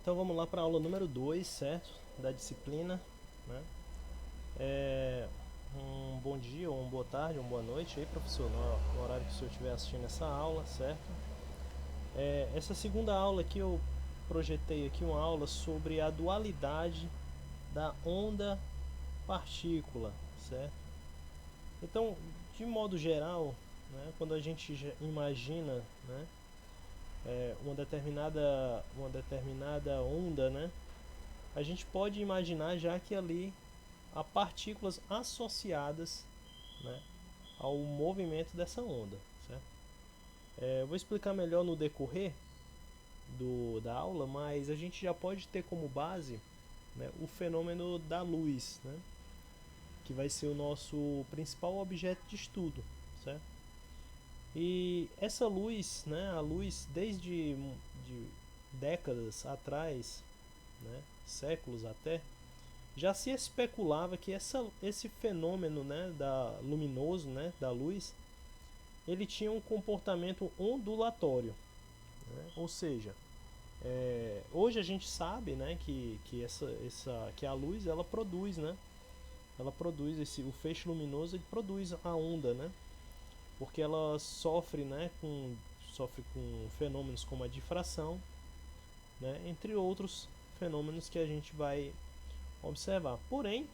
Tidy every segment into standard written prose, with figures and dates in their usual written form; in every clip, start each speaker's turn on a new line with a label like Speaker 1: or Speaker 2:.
Speaker 1: Então vamos lá para a aula número 2, certo? Da disciplina, né? Um bom dia, ou uma boa tarde, ou uma boa noite aí, professor, no horário que o senhor estiver assistindo essa aula, certo? Essa segunda aula aqui eu projetei aqui uma aula sobre a dualidade da onda-partícula, certo? Então, de modo geral, né, quando a gente imagina, né, uma determinada onda, né, a gente pode imaginar já que ali há partículas associadas, né, ao movimento dessa onda, certo? Eu vou explicar melhor no decorrer da aula, mas a gente já pode ter como base, né, o fenômeno da luz, né, que vai ser o nosso principal objeto de estudo, certo? E essa luz, né, a luz desde de décadas atrás, né, séculos até, já se especulava que esse fenômeno, né, luminoso, né, da luz, ele tinha um comportamento ondulatório, né? Ou seja, hoje a gente sabe, né, que a luz ela produz, né, ela produz o feixe luminoso, ele produz a onda, né, porque ela sofre com fenômenos como a difração, né, entre outros fenômenos que a gente vai observar. Porém,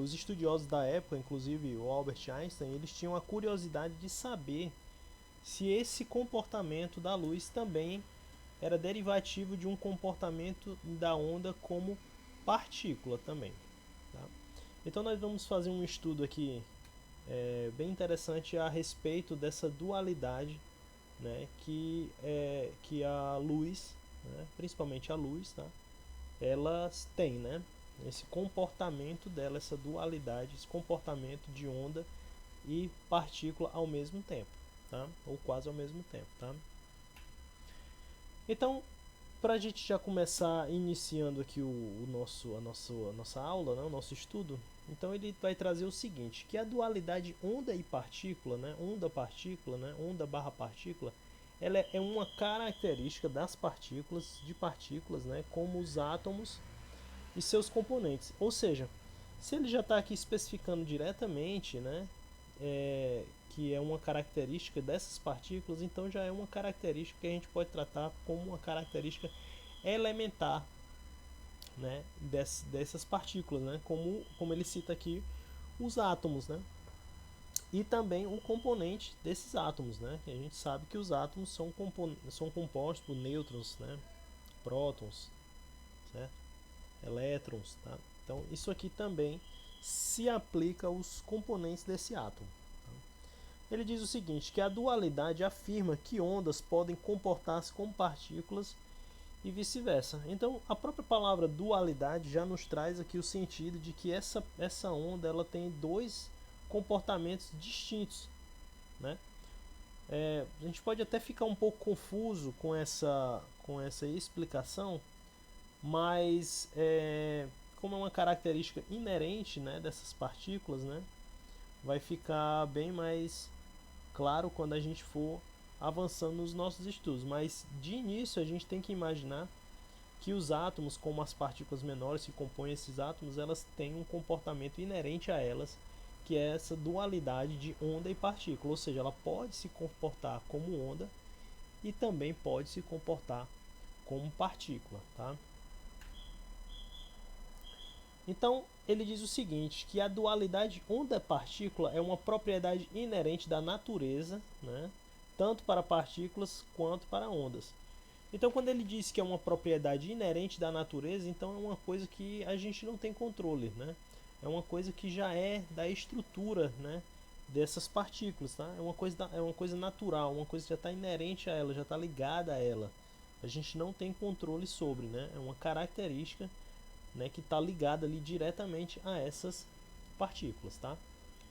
Speaker 1: os estudiosos da época, inclusive o Albert Einstein, eles tinham a curiosidade de saber se esse comportamento da luz também era derivativo de um comportamento da onda como partícula também. Tá? Então nós vamos fazer um estudo aqui bem interessante a respeito dessa dualidade, né, que a luz, né, principalmente a luz, tá, elas têm, né, esse comportamento dela, essa dualidade, esse comportamento de onda e partícula ao mesmo tempo, tá? Ou quase ao mesmo tempo, tá? Então, para a gente já começar iniciando aqui a nossa aula, né, o nosso estudo, então ele vai trazer o seguinte, que a dualidade onda e partícula, né, onda-partícula, né, onda barra partícula, ela é uma característica das partículas, de partículas, né, como os átomos e seus componentes. Ou seja, se ele já está aqui especificando diretamente, né, que é uma característica dessas partículas, então já é uma característica que a gente pode tratar como uma característica elementar, né, dessas partículas, né, como ele cita aqui os átomos, né, e também um componente desses átomos, né, que a gente sabe que os átomos são compostos por nêutrons, né, prótons, certo? Elétrons, tá? Então isso aqui também se aplica aos componentes desse átomo. Tá? Ele diz o seguinte, que a dualidade afirma que ondas podem comportar-se como partículas e vice-versa. Então a própria palavra dualidade já nos traz aqui o sentido de que essa onda ela tem dois comportamentos distintos, né? A gente pode até ficar um pouco confuso com essa explicação, mas como é uma característica inerente, né, dessas partículas, né, vai ficar bem mais claro quando a gente for avançando nos nossos estudos. Mas de início a gente tem que imaginar que os átomos, como as partículas menores que compõem esses átomos, elas têm um comportamento inerente a elas, que é essa dualidade de onda e partícula, ou seja, ela pode se comportar como onda e também pode se comportar como partícula, tá? Então, ele diz o seguinte, que a dualidade onda-partícula é uma propriedade inerente da natureza, né, tanto para partículas quanto para ondas. Então, quando ele diz que é uma propriedade inerente da natureza, então é uma coisa que a gente não tem controle, né? É uma coisa que já é da estrutura, né, dessas partículas, tá? É uma coisa natural, uma coisa que já está inerente a ela, já está ligada a ela. A gente não tem controle sobre, né? É uma característica, né, que está ligada ali diretamente a essas partículas, tá?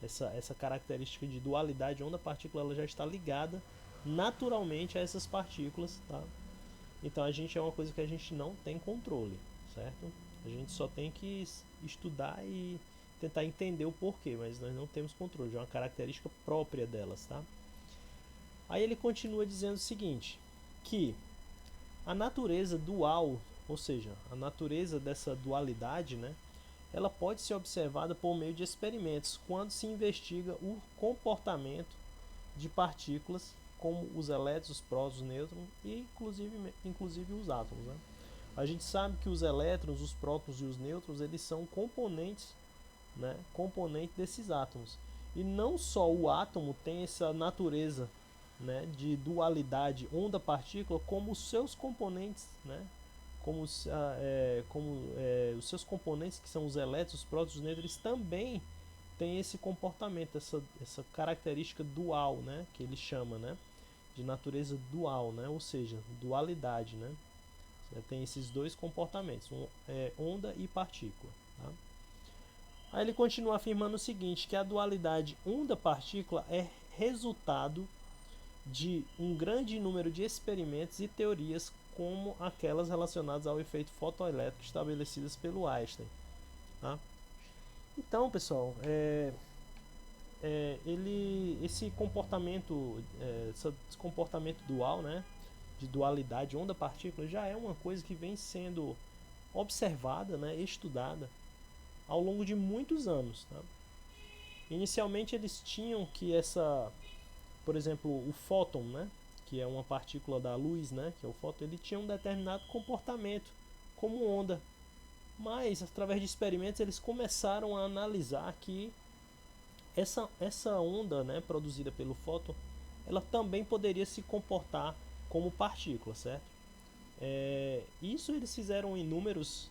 Speaker 1: Essa característica de dualidade onda-partícula ela já está ligada naturalmente a essas partículas, tá? Então a gente é uma coisa que a gente não tem controle, certo? A gente só tem que estudar e tentar entender o porquê, mas nós não temos controle, é uma característica própria delas, tá? Aí ele continua dizendo o seguinte, que A natureza dual, ou seja, a natureza dessa dualidade, né, ela pode ser observada por meio de experimentos quando se investiga o comportamento de partículas como os elétrons, os prótons, os nêutrons e inclusive os átomos, né? A gente sabe que os elétrons, os prótons e os nêutrons, eles são componentes, né, componente desses átomos. E não só o átomo tem essa natureza, né, de dualidade onda-partícula, como os seus componentes, né, os seus componentes, que são os elétrons, os prótons, os nêutrons, também têm esse comportamento, essa característica dual, né, que ele chama, né, de natureza dual, né, ou seja, dualidade, né. Tem esses dois comportamentos, onda e partícula. Tá? Aí ele continua afirmando o seguinte, que a dualidade onda-partícula é resultado de um grande número de experimentos e teorias como aquelas relacionadas ao efeito fotoelétrico estabelecidas pelo Einstein. Tá? Então, pessoal, esse comportamento dual, né, de dualidade onda-partícula, já é uma coisa que vem sendo observada, né, estudada ao longo de muitos anos. Tá? Inicialmente eles tinham que por exemplo, o fóton, né, que é uma partícula da luz, né, que é o fóton, ele tinha um determinado comportamento como onda. Mas através de experimentos eles começaram a analisar que essa onda, né, produzida pelo fóton, ela também poderia se comportar como partícula, certo? Isso eles fizeram inúmeros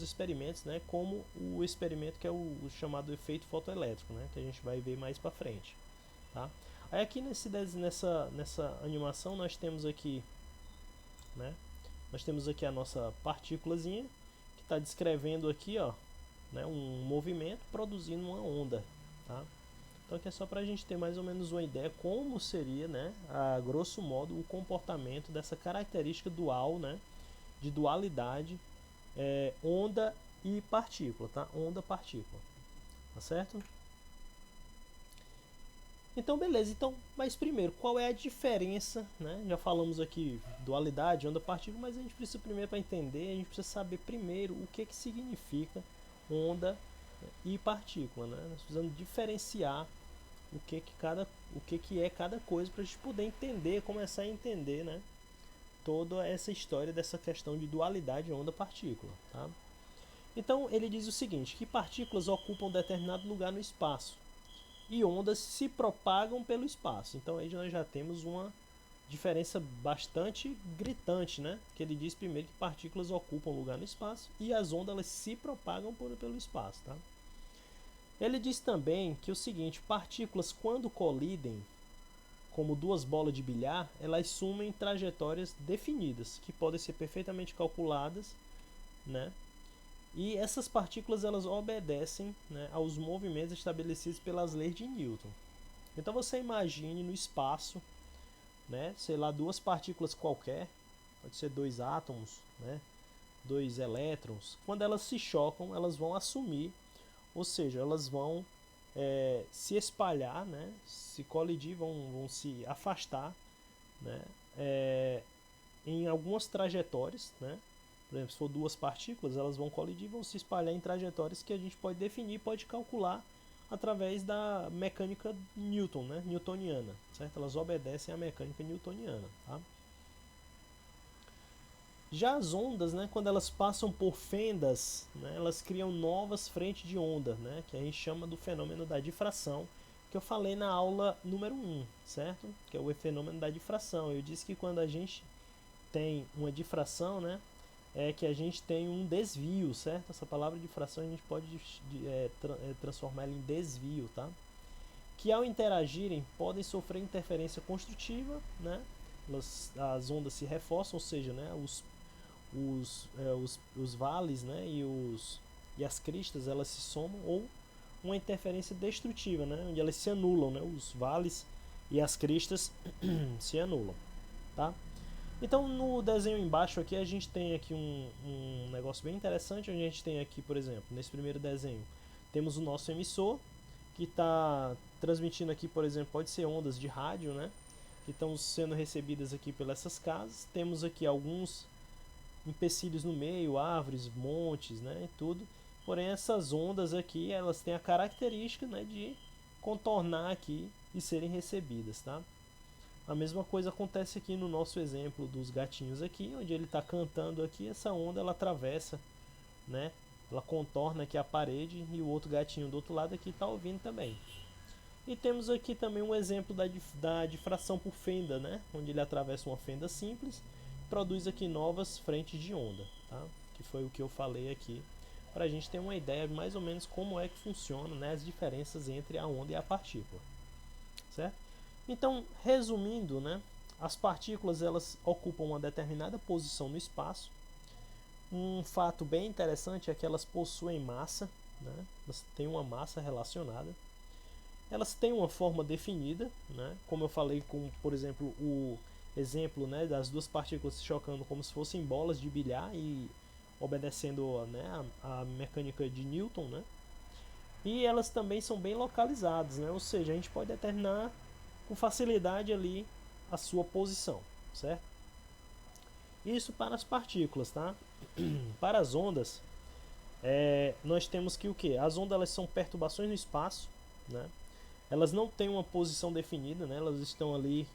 Speaker 1: experimentos, né, como o experimento que é o chamado efeito fotoelétrico, né, que a gente vai ver mais para frente. Tá? Aí aqui nessa animação nós temos aqui, né, a nossa partículazinha que está descrevendo aqui, ó, né, um movimento produzindo uma onda. Tá? Então aqui é só para a gente ter mais ou menos uma ideia como seria, né, a grosso modo, o comportamento dessa característica dual, né, de dualidade, onda e partícula, tá? Onda-partícula, tá certo? Então beleza, mas primeiro, qual é a diferença, né? Já falamos aqui dualidade, onda-partícula, mas a gente precisa primeiro, para entender, a gente precisa saber primeiro o que significa onda e partícula, né? Nós precisamos diferenciar o que é cada coisa para a gente poder entender, começar a entender, né, toda essa história dessa questão de dualidade onda-partícula. Tá? Então ele diz o seguinte, que partículas ocupam determinado lugar no espaço e ondas se propagam pelo espaço. Então aí nós já temos uma diferença bastante gritante, né? Que ele diz primeiro que partículas ocupam lugar no espaço e as ondas elas se propagam pelo espaço. Tá? Ele diz também que o seguinte, partículas quando colidem, como duas bolas de bilhar, elas assumem trajetórias definidas, que podem ser perfeitamente calculadas, né? E essas partículas elas obedecem, né, aos movimentos estabelecidos pelas leis de Newton. Então você imagine no espaço, né, sei lá, duas partículas qualquer, pode ser dois átomos, né, dois elétrons, quando elas se chocam, elas vão assumir, ou seja, elas vão se espalhar, né, se colidir, vão se afastar, né, em algumas trajetórias, né. Por exemplo, se for duas partículas, elas vão colidir e vão se espalhar em trajetórias que a gente pode definir, pode calcular através da mecânica Newton, né, newtoniana, certo? Elas obedecem à mecânica newtoniana, tá? Já as ondas, né, quando elas passam por fendas, né, elas criam novas frentes de onda, né, que a gente chama do fenômeno da difração, que eu falei na aula número 1, certo? Que é o fenômeno da difração. Eu disse que quando a gente tem uma difração, né, é que a gente tem um desvio, certo? Essa palavra difração a gente pode transformar ela em desvio, tá? Que ao interagirem podem sofrer interferência construtiva, né? As ondas se reforçam, ou seja, né, os vales, né, e as cristas elas se somam, ou uma interferência destrutiva, né, onde elas se anulam, né, os vales e as cristas se anulam, tá? Então no desenho embaixo aqui a gente tem aqui um negócio bem interessante, onde a gente tem aqui, por exemplo, nesse primeiro desenho, temos o nosso emissor, que está transmitindo aqui, por exemplo, pode ser ondas de rádio, né, que estão sendo recebidas aqui pelas essas casas. Temos aqui alguns empecilhos no meio, árvores, montes, né, e tudo. Porém, essas ondas aqui, elas têm a característica, né, de contornar aqui e serem recebidas, tá? A mesma coisa acontece aqui no nosso exemplo dos gatinhos aqui, onde ele está cantando aqui, essa onda ela atravessa, né? Ela contorna aqui a parede e o outro gatinho do outro lado aqui está ouvindo também. E temos aqui também um exemplo da difração por fenda, né? Onde ele atravessa uma fenda simples, produz aqui novas frentes de onda, tá? Que foi o que eu falei aqui, para a gente ter uma ideia mais ou menos como é que funciona, né, as diferenças entre a onda e a partícula, certo? Então, resumindo, né, as partículas elas ocupam uma determinada posição no espaço. Um fato bem interessante é que elas possuem massa, né, elas têm uma massa relacionada. Elas têm uma forma definida, né, como eu falei com, por exemplo, o exemplo, né, das duas partículas se chocando como se fossem bolas de bilhar e obedecendo, né, a mecânica de Newton, né? E elas também são bem localizadas, né? Ou seja, a gente pode determinar com facilidade ali a sua posição, certo? Isso para as partículas, tá? Para as ondas, nós temos que o que? As ondas elas são perturbações no espaço, né? Elas não têm uma posição definida, né? Elas estão ali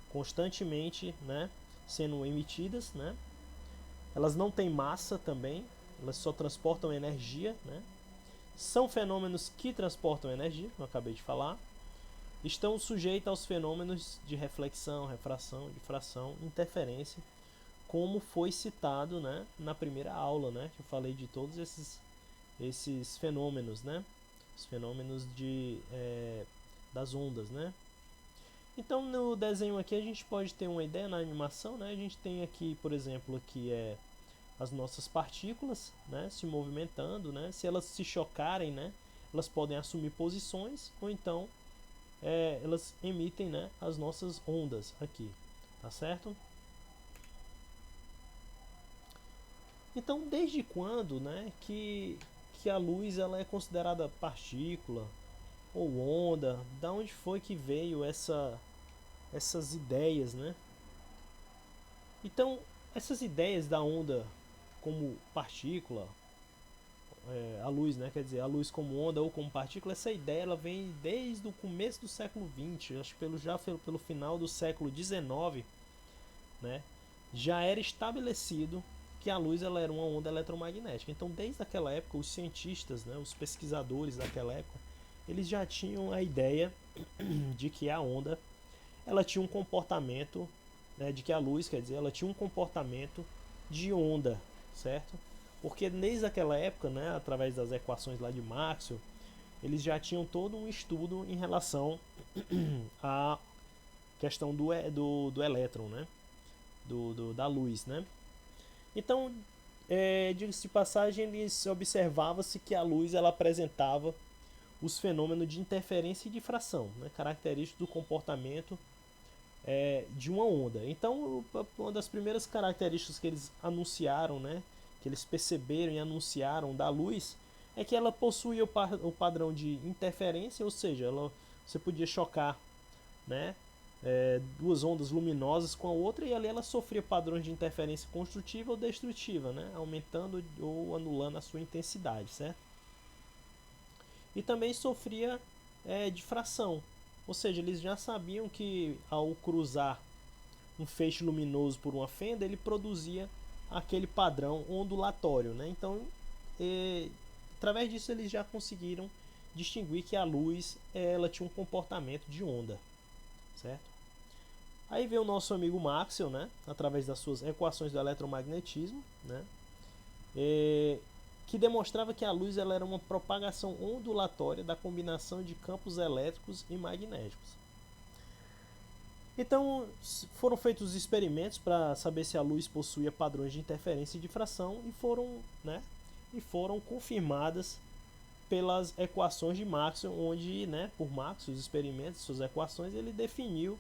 Speaker 1: constantemente, né, sendo emitidas, né? Elas não têm massa também, elas só transportam energia, né? São fenômenos que transportam energia, como eu acabei de falar. Estão sujeitos aos fenômenos de reflexão, refração, difração, interferência, como foi citado, né, na primeira aula, né, que eu falei de todos esses fenômenos, né, os fenômenos das ondas, né. Então no desenho aqui a gente pode ter uma ideia na animação, né, a gente tem aqui, por exemplo, aqui as nossas partículas, né, se movimentando, né, se elas se chocarem, né, elas podem assumir posições ou então elas emitem, né, as nossas ondas aqui, tá certo? Então, desde quando, né, que a luz ela é considerada partícula ou onda? Da onde foi que veio essas ideias, né? Então, essas ideias da onda como partícula, a luz, né, quer dizer, a luz como onda ou como partícula, essa ideia ela vem desde o começo do século XX, acho que pelo final do século XIX, né, já era estabelecido que a luz ela era uma onda eletromagnética. Então, desde aquela época, os cientistas, né, os pesquisadores daquela época, eles já tinham a ideia de que a onda ela tinha um comportamento, né, de que a luz, quer dizer, ela tinha um comportamento de onda, certo? Porque desde aquela época, né, através das equações lá de Maxwell, eles já tinham todo um estudo em relação à questão do elétron, né? Da luz, né? Então, diga-se de passagem, eles observava-se que a luz ela apresentava os fenômenos de interferência e difração, né? Característicos do comportamento de uma onda. Então, uma das primeiras características que eles anunciaram, né, que eles perceberam e anunciaram da luz, é que ela possuía o padrão de interferência, ou seja, você podia chocar, né, duas ondas luminosas com a outra e ali ela sofria padrões de interferência construtiva ou destrutiva, né, aumentando ou anulando a sua intensidade, certo? E também sofria difração, ou seja, eles já sabiam que ao cruzar um feixe luminoso por uma fenda, ele produzia aquele padrão ondulatório, né? Então, através disso eles já conseguiram distinguir que a luz ela tinha um comportamento de onda, certo? Aí veio o nosso amigo Maxwell, né? Através das suas equações do eletromagnetismo, né? Que demonstrava que a luz ela era uma propagação ondulatória da combinação de campos elétricos e magnéticos. Então, foram feitos experimentos para saber se a luz possuía padrões de interferência e difração e foram confirmadas pelas equações de Maxwell, onde, né, por Maxwell, os experimentos, suas equações, ele definiu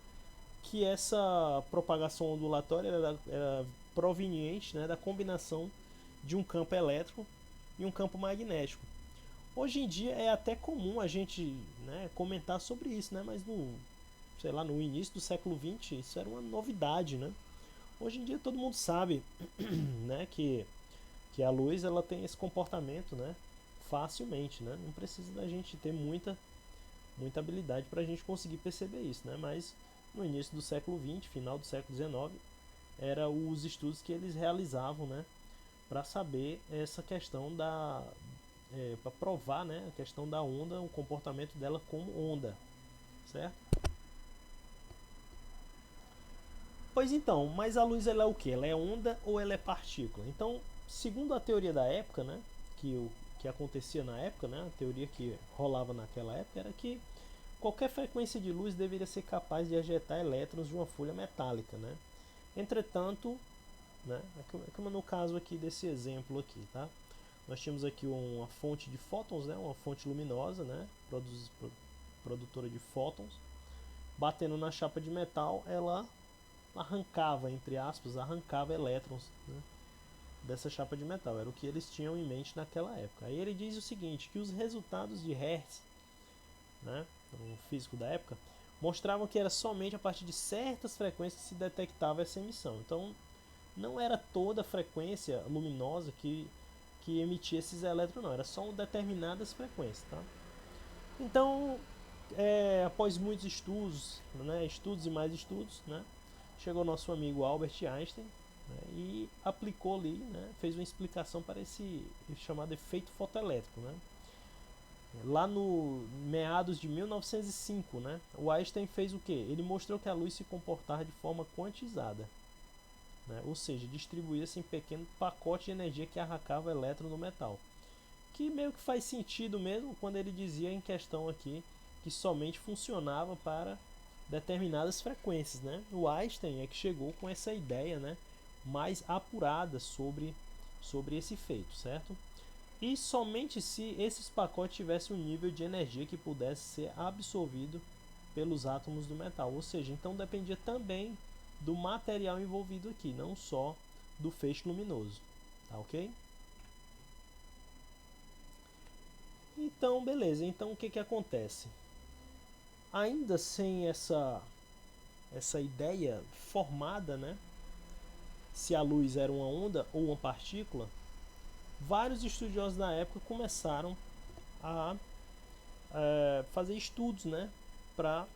Speaker 1: que essa propagação ondulatória era proveniente, né, da combinação de um campo elétrico e um campo magnético. Hoje em dia é até comum a gente, né, comentar sobre isso, né, mas sei lá, no início do século XX, isso era uma novidade, né? Hoje em dia todo mundo sabe, né, que a luz ela tem esse comportamento, né, facilmente, né? Não precisa da gente ter muita habilidade para a gente conseguir perceber isso, né? Mas no início do século XX, final do século XIX, era os estudos que eles realizavam, né, para saber essa questão para provar, né, a questão da onda, o comportamento dela como onda, certo? Pois então, mas a luz ela é o que? Ela é onda ou ela é partícula? Então, segundo a teoria da época, né, que acontecia na época, né, a teoria que rolava naquela época era que qualquer frequência de luz deveria ser capaz de ejetar elétrons de uma folha metálica, né? Entretanto, né, como no caso aqui desse exemplo aqui, tá? Nós tínhamos aqui uma fonte de fótons, né, uma fonte luminosa, né, produtora de fótons, batendo na chapa de metal, ela arrancava, entre aspas, arrancava elétrons, né, dessa chapa de metal. Era o que eles tinham em mente naquela época. Aí ele diz o seguinte, que os resultados de Hertz, né, um físico da época, mostravam que era somente a partir de certas frequências que se detectava essa emissão. Então, não era toda a frequência luminosa que emitia esses elétrons, não. Era só determinadas frequências, tá? Então, após muitos estudos, né, estudos e mais estudos, né, chegou nosso amigo Albert Einstein, né, e aplicou ali, né, fez uma explicação para esse chamado efeito fotoelétrico, né. Lá no meados de 1905, né, o Einstein fez o que? Ele mostrou que a luz se comportava de forma quantizada, né, ou seja, distribuía-se em pequeno pacote de energia que arrancava elétron no metal. Que meio que faz sentido mesmo quando ele dizia em questão aqui que somente funcionava para determinadas frequências, né? O Einstein é que chegou com essa ideia, né, mais apurada sobre esse feito, certo? E somente se esses pacotes tivessem um nível de energia que pudesse ser absorvido pelos átomos do metal, ou seja, então dependia também do material envolvido aqui, não só do feixe luminoso, tá ok? Então, beleza. Então, o que que acontece? Ainda sem essa ideia formada, né, se a luz era uma onda ou uma partícula, vários estudiosos da época começaram a fazer estudos, né, para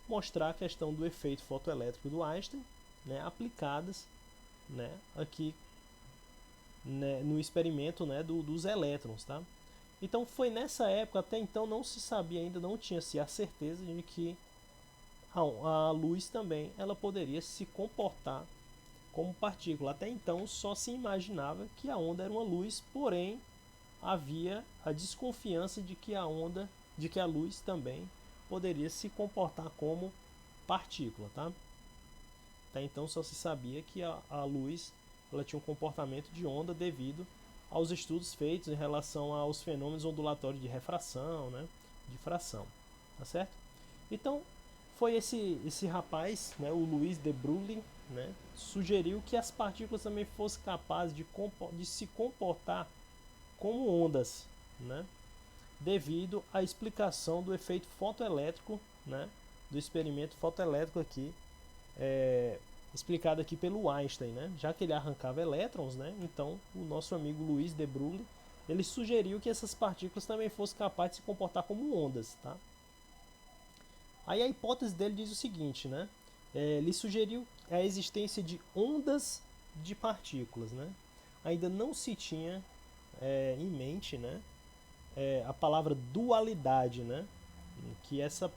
Speaker 1: mostrar a questão do efeito fotoelétrico do Einstein, né, aplicadas, né, aqui, né, no experimento, né, dos elétrons, tá? Então foi nessa época, até então não se sabia ainda, não tinha-se a certeza de que a luz também ela poderia se comportar como partícula. Até então só se imaginava que a onda era uma luz, porém havia a desconfiança de que a luz também poderia se comportar como partícula, tá? Até então só se sabia que a luz ela tinha um comportamento de onda devido aos estudos feitos em relação aos fenômenos ondulatórios de refração, né, difração, tá certo? Então foi esse rapaz, né, o Louis de Broglie, né, sugeriu que as partículas também fossem capazes de se comportar como ondas, né, devido à explicação do efeito fotoelétrico, né, do experimento fotoelétrico aqui, explicado aqui pelo Einstein, né, já que ele arrancava elétrons, né, então o nosso amigo Louis de Broglie ele sugeriu que essas partículas também fossem capazes de se comportar como ondas, tá? Aí a hipótese dele diz o seguinte, né? Ele sugeriu a existência de ondas de partículas, né? Ainda não se tinha em mente, né, a palavra dualidade, né? Que essa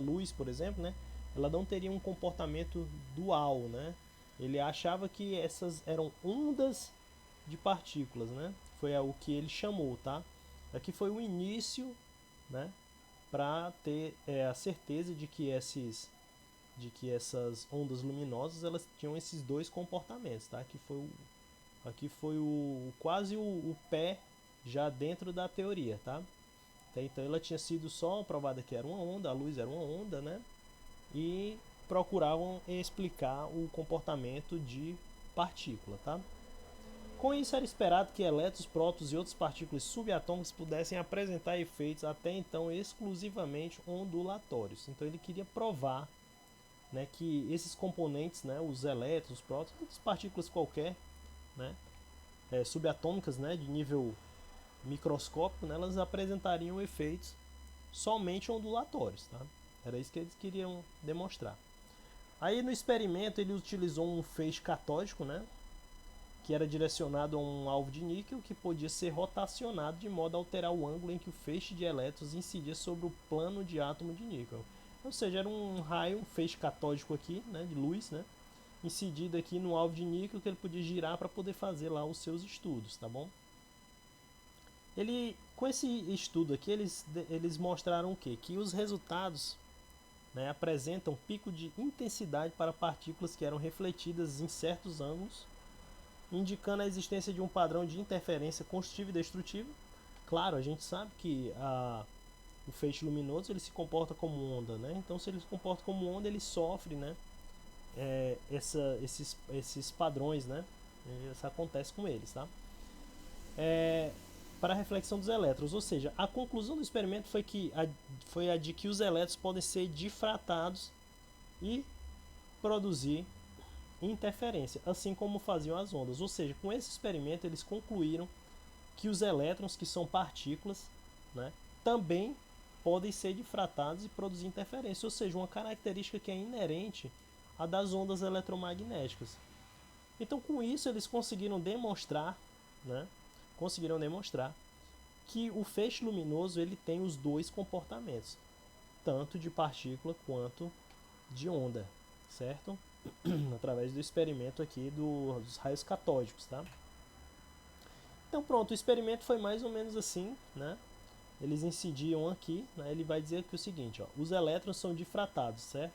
Speaker 1: luz, por exemplo, né? Ela não teria um comportamento dual, né? Ele achava que essas eram ondas de partículas, né? Foi o que ele chamou, tá? Aqui foi o início, né, para ter a certeza de que essas ondas luminosas elas tinham esses dois comportamentos, tá? Aqui foi quase o pé já dentro da teoria, tá? Até então ela tinha sido só provada que era uma onda, a luz era uma onda, né? E procuravam explicar o comportamento de partícula, tá? Com isso era esperado que elétrons, prótons e outras partículas subatômicas pudessem apresentar efeitos até então exclusivamente ondulatórios. Então ele queria provar, né, que esses componentes, né, os elétrons, os prótons, outras partículas qualquer, né, subatômicas, né, de nível microscópico, né, elas apresentariam efeitos somente ondulatórios. Tá? Era isso que eles queriam demonstrar. Aí no experimento ele utilizou um feixe catódico, né, que era direcionado a um alvo de níquel que podia ser rotacionado de modo a alterar o ângulo em que o feixe de elétrons incidia sobre o plano de átomo de níquel. Ou seja, era um raio, um feixe catódico aqui, né, de luz, né, incidido aqui no alvo de níquel que ele podia girar para poder fazer lá os seus estudos, tá bom? Com esse estudo aqui, eles mostraram o quê? Que os resultados, né, apresentam pico de intensidade para partículas que eram refletidas em certos ângulos, indicando a existência de um padrão de interferência construtiva e destrutiva. Claro, a gente sabe que o feixe luminoso ele se comporta como onda, né? Então, se ele se comporta como onda, ele sofre, né, esses padrões, né? Isso acontece com eles, tá? Para a reflexão dos elétrons, ou seja, a conclusão do experimento foi a de que os elétrons podem ser difratados e produzir interferência, assim como faziam as ondas. Ou seja, com esse experimento eles concluíram que os elétrons, que são partículas, né, também podem ser difratados e produzir interferência, ou seja, uma característica que é inerente à das ondas eletromagnéticas. Então, com isso eles conseguiram demonstrar, né, que o feixe luminoso ele tem os dois comportamentos, tanto de partícula quanto de onda, certo? Através do experimento aqui dos raios catódicos, tá? Então pronto, o experimento foi mais ou menos assim, né? Eles incidiam aqui, né? Ele vai dizer que o seguinte, ó, os elétrons são difratados, certo?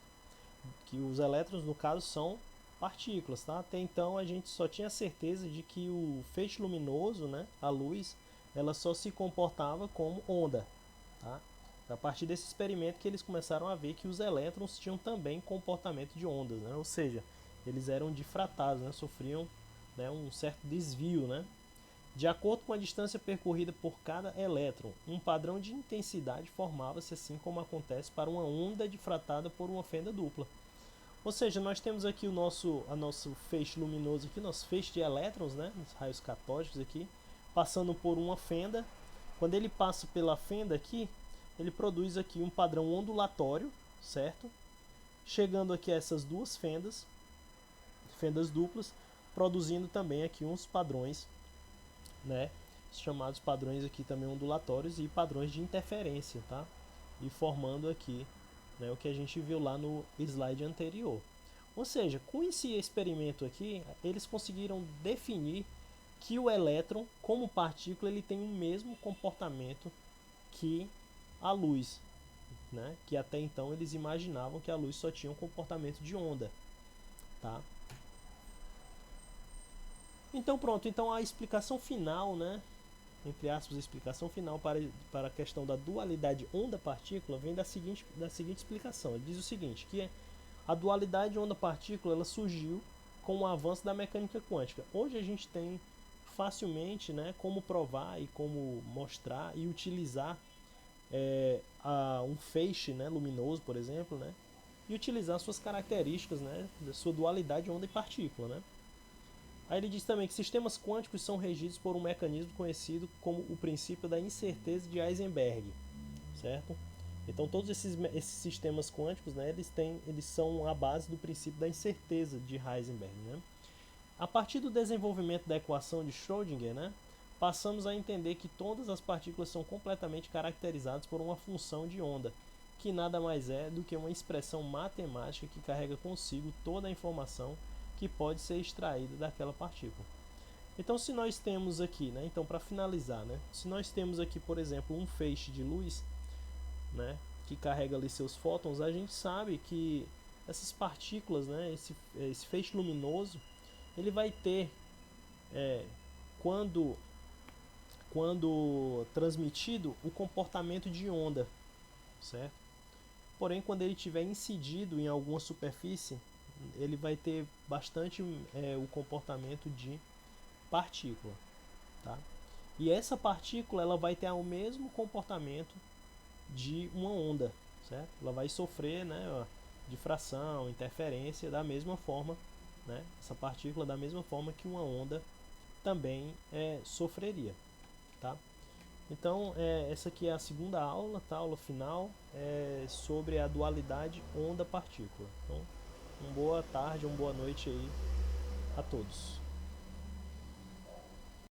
Speaker 1: Que os elétrons no caso são partículas, tá? Até então a gente só tinha certeza de que o feixe luminoso, né, a luz, ela só se comportava como onda, tá? A partir desse experimento que eles começaram a ver que os elétrons tinham também comportamento de ondas, né? Ou seja, eles eram difratados, né? Sofriam, né, um certo desvio, né? De acordo com a distância percorrida por cada elétron, um padrão de intensidade formava-se, assim como acontece para uma onda difratada por uma fenda dupla. Ou seja, nós temos aqui o nosso feixe luminoso, aqui, nosso feixe de elétrons, né, os raios catódicos aqui, passando por uma fenda. Quando ele passa pela fenda aqui, ele produz aqui um padrão ondulatório, certo? Chegando aqui a essas duas fendas duplas, produzindo também aqui uns padrões, né, chamados padrões aqui também ondulatórios e padrões de interferência, tá? E formando aqui, né, o que a gente viu lá no slide anterior. Ou seja, com esse experimento aqui, eles conseguiram definir que o elétron, como partícula, ele tem o mesmo comportamento que a luz, né? Que até então eles imaginavam que a luz só tinha um comportamento de onda, tá? Então pronto, então a explicação final, né, entre aspas, a explicação final para a questão da dualidade onda-partícula vem da seguinte explicação. Ele diz o seguinte, que a dualidade onda-partícula ela surgiu com o avanço da mecânica quântica. Hoje a gente tem facilmente, né, como provar e como mostrar e utilizar um feixe, né, luminoso, por exemplo, né, e utilizar suas características, né, da sua dualidade onda e partícula, né. Aí ele diz também que sistemas quânticos são regidos por um mecanismo conhecido como o princípio da incerteza de Heisenberg, certo? Então todos esses sistemas quânticos, né, eles são a base do princípio da incerteza de Heisenberg, né? A partir do desenvolvimento da equação de Schrödinger, né, passamos a entender que todas as partículas são completamente caracterizadas por uma função de onda, que nada mais é do que uma expressão matemática que carrega consigo toda a informação que pode ser extraída daquela partícula. Então, se nós temos aqui, né, então para finalizar, né, se nós temos aqui, por exemplo, um feixe de luz, né, que carrega ali seus fótons, a gente sabe que essas partículas, né, esse feixe luminoso, ele vai ter, quando transmitido, o comportamento de onda, certo? Porém, quando ele tiver incidido em alguma superfície, ele vai ter bastante o comportamento de partícula, tá? E essa partícula ela vai ter o mesmo comportamento de uma onda, certo? Ela vai sofrer, né, difração, interferência da mesma forma, né? Essa partícula da mesma forma que uma onda também sofreria, tá? Então, essa aqui é a segunda aula, tá? Aula final, sobre a dualidade onda-partícula. Então, uma boa tarde, uma boa noite aí a todos.